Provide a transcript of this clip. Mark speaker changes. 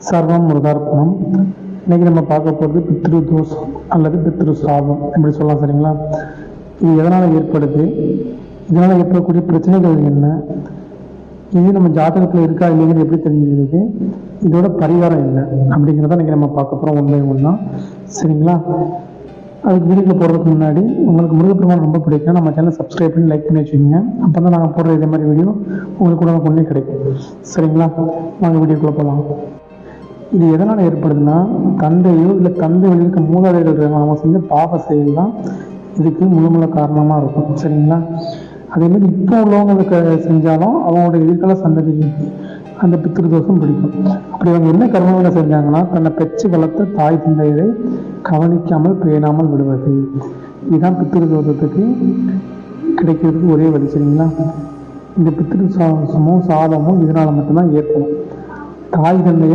Speaker 1: சர்வம் முருகார்ப்பணம். இன்னைக்கு நம்ம பார்க்க போகிறது பித்ரு தோஷம் அல்லது பித்ரு சாபம் இப்படி சொல்லலாம். சரிங்களா? இது எதனால் ஏற்படுது, இதனால் ஏற்படக்கூடிய பிரச்சனைகள் என்ன, இது நம்ம ஜாதகத்தில் இருக்கா இல்லைங்கிறது எப்படி தெரிஞ்சுக்கிறது, இதோட பரிகாரம் என்ன அப்படிங்கிறத இன்னைக்கு நம்ம பார்க்க போகிறோம் ஒன் பை ஒன்னா. சரிங்களா? அதுக்கு வீடியோக்கு போகிறதுக்கு முன்னாடி உங்களுக்கு முருகப்பெருமான் ரொம்ப பிடிக்கும், நம்ம சேனல் சப்ஸ்கிரைப் பண்ணி லைக் பண்ணி வச்சுக்கோங்க. அப்போ தான் நாங்கள் போடுற இதே மாதிரி வீடியோ உங்களுக்கு கூட ஒன்றே கிடைக்கும். சரிங்களா? நாங்கள் வீடியோக்குள்ளே போகலாம். இது எதனால் ஏற்படுதுன்னா, தந்தையோ இல்லை தந்தை வழியில் இருக்க மூதாதையர்கள் அவங்க செஞ்ச பாவ செயல் தான் இதுக்கு முழுமுள்ள காரணமாக இருக்கும். சரிங்களா? அதேமாதிரி இப்போ உள்ளவங்களுக்கு செஞ்சாலும் அவங்களோட எதிர்கால சந்ததிக்கு அந்த பித்ருதோஷம் பிடிக்கும். அப்படி அவங்க என்ன கர்மங்களை செஞ்சாங்கன்னா, தன்னை பெற்று வளர்த்த தாய் தந்தையரை கவனிக்காமல் பேணாமல் விடுவது. இதுதான் பித்ருதோஷத்துக்கு கிடைக்கிறதுக்கு ஒரே வழி. சரிங்களா? இந்த பித்ரு சாபமும் இதனால் மட்டும்தான் ஏற்படும். தாய் தந்தையை